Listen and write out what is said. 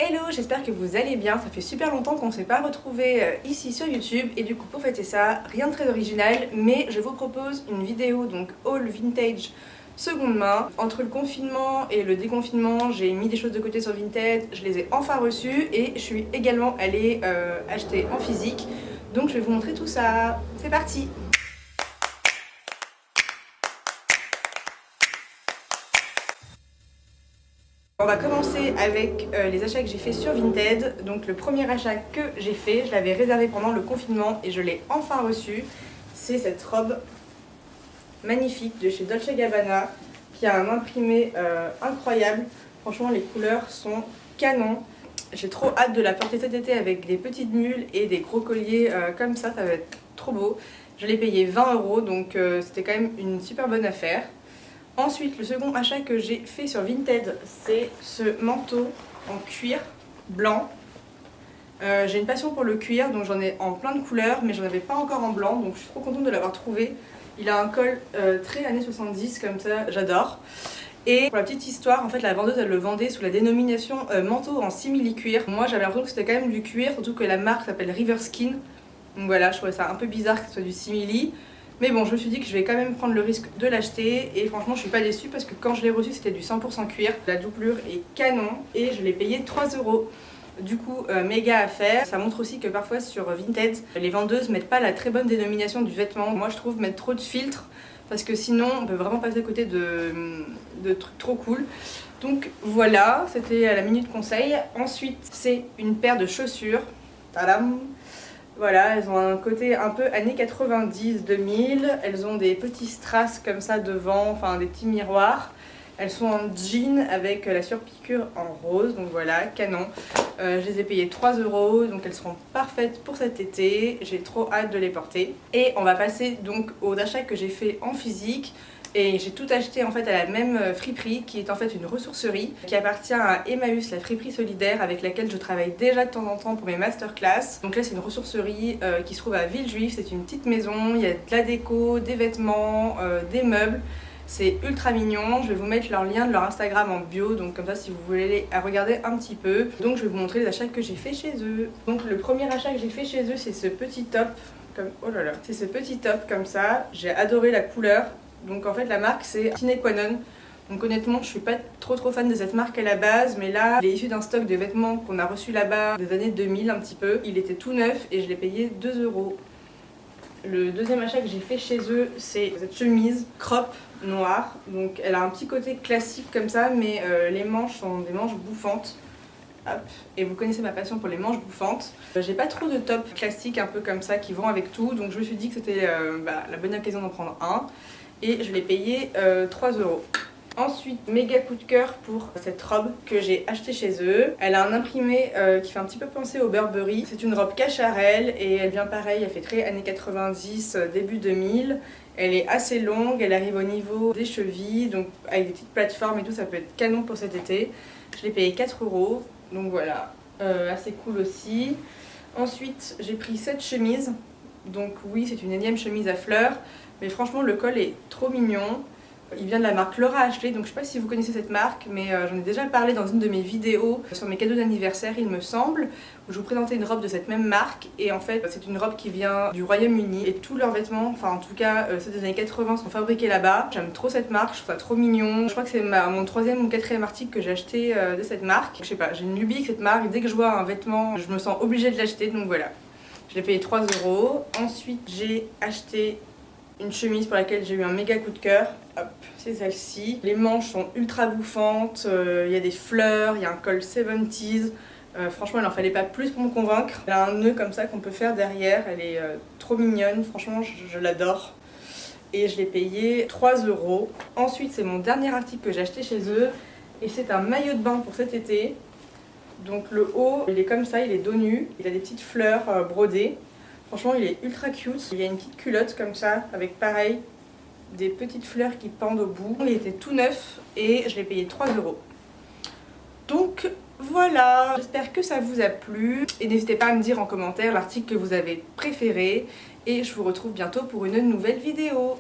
Hello, j'espère que vous allez bien, ça fait super longtemps qu'on ne s'est pas retrouvés ici sur YouTube et du coup pour fêter ça, rien de très original mais je vous propose une vidéo donc haul vintage seconde main. Entre le confinement et le déconfinement, j'ai mis des choses de côté sur Vinted, je les ai enfin reçues et je suis également allée acheter en physique, donc je vais vous montrer tout ça. C'est parti! On va commencer avec les achats que j'ai fait sur Vinted. Donc le premier achat que j'ai fait, je l'avais réservé pendant le confinement et je l'ai enfin reçu. C'est cette robe magnifique de chez Dolce & Gabbana qui a un imprimé incroyable. Franchement les couleurs sont canon. J'ai trop hâte de la porter cet été avec des petites mules et des gros colliers comme ça va être trop beau. Je l'ai payé 20 € donc c'était quand même une super bonne affaire. Ensuite, le second achat que j'ai fait sur Vinted, c'est ce manteau en cuir blanc. J'ai une passion pour le cuir, donc j'en ai en plein de couleurs, mais j'en avais pas encore en blanc, donc je suis trop contente de l'avoir trouvé. Il a un col très années 70, comme ça, j'adore. Et pour la petite histoire, en fait, la vendeuse, elle le vendait sous la dénomination manteau en simili-cuir. Moi, j'avais l'impression que c'était quand même du cuir, surtout que la marque s'appelle River Skin. Donc voilà, je trouvais ça un peu bizarre que ce soit du simili. Mais bon, je me suis dit que je vais quand même prendre le risque de l'acheter et franchement je suis pas déçue parce que quand je l'ai reçu c'était du 100% cuir. La doublure est canon et je l'ai payé 3 €. Du coup, méga affaire. Ça montre aussi que parfois sur Vinted, les vendeuses mettent pas la très bonne dénomination du vêtement. Moi je trouve mettre trop de filtres parce que sinon on peut vraiment passer à côté de trucs trop cool. Donc voilà, c'était la minute conseil. Ensuite, c'est une paire de chaussures. Tadam! Voilà, elles ont un côté un peu années 90-2000, elles ont des petits strass comme ça devant, enfin des petits miroirs. Elles sont en jean avec la surpiqûre en rose, donc voilà, canon. Je les ai payées 3 €, donc elles seront parfaites pour cet été. J'ai trop hâte de les porter. Et on va passer donc aux achats que j'ai fait en physique. Et j'ai tout acheté en fait à la même friperie qui est en fait une ressourcerie qui appartient à Emmaüs, la friperie solidaire avec laquelle je travaille déjà de temps en temps pour mes masterclass. Donc là c'est une ressourcerie qui se trouve à Villejuif, c'est une petite maison, il y a de la déco, des vêtements, des meubles. C'est ultra mignon, je vais vous mettre leur lien de leur Instagram en bio, donc comme ça si vous voulez aller à regarder un petit peu. Donc je vais vous montrer les achats que j'ai fait chez eux. Donc le premier achat que j'ai fait chez eux c'est ce petit top, oh là là, c'est ce petit top comme ça, j'ai adoré la couleur. Donc en fait la marque c'est Sine Qua Non. Donc honnêtement je suis pas trop fan de cette marque à la base, mais là il est issu d'un stock de vêtements qu'on a reçu là-bas des années 2000 un petit peu. Il était tout neuf et je l'ai payé 2 €. Le deuxième achat que j'ai fait chez eux c'est cette chemise crop noire. Donc elle a un petit côté classique comme ça, mais les manches sont des manches bouffantes. Hop. Et vous connaissez ma passion pour les manches bouffantes. J'ai pas trop de tops classiques un peu comme ça qui vont avec tout, donc je me suis dit que c'était la bonne occasion d'en prendre un. Et je l'ai payé 3 €. Ensuite, méga coup de cœur pour cette robe que j'ai achetée chez eux. Elle a un imprimé qui fait un petit peu penser au Burberry. C'est une robe cacharel et elle vient pareil, elle fait très années 90, début 2000. Elle est assez longue, elle arrive au niveau des chevilles, donc avec des petites plateformes et tout, ça peut être canon pour cet été. Je l'ai payé 4 €, donc voilà, assez cool aussi. Ensuite, j'ai pris cette chemise. Donc oui, c'est une énième chemise à fleurs, mais franchement le col est trop mignon. Il vient de la marque Laura Ashley, donc je sais pas si vous connaissez cette marque, mais j'en ai déjà parlé dans une de mes vidéos sur mes cadeaux d'anniversaire il me semble, où je vous présentais une robe de cette même marque, et en fait c'est une robe qui vient du Royaume-Uni, et tous leurs vêtements, enfin en tout cas ceux des années 80 sont fabriqués là-bas. J'aime trop cette marque, je trouve ça trop mignon. Je crois que c'est mon 3e ou 4e article que j'ai acheté de cette marque. Je sais pas, j'ai une lubie avec cette marque, dès que je vois un vêtement, je me sens obligée de l'acheter, donc voilà. Je l'ai payé 3 €. Ensuite, j'ai acheté une chemise pour laquelle j'ai eu un méga coup de cœur. Hop, c'est celle-ci. Les manches sont ultra bouffantes, il y a des fleurs, il y a un col 70s. Franchement, il n'en fallait pas plus pour me convaincre. Elle a un nœud comme ça qu'on peut faire derrière, elle est trop mignonne, franchement, je l'adore. Et je l'ai payé 3 €. Ensuite, c'est mon dernier article que j'ai acheté chez eux, et c'est un maillot de bain pour cet été. Donc le haut, il est comme ça, il est dos nu, il a des petites fleurs brodées. Franchement, il est ultra cute. Il y a une petite culotte comme ça, avec pareil, des petites fleurs qui pendent au bout. Il était tout neuf et je l'ai payé 3 €. Donc voilà, j'espère que ça vous a plu. Et n'hésitez pas à me dire en commentaire l'article que vous avez préféré. Et je vous retrouve bientôt pour une nouvelle vidéo.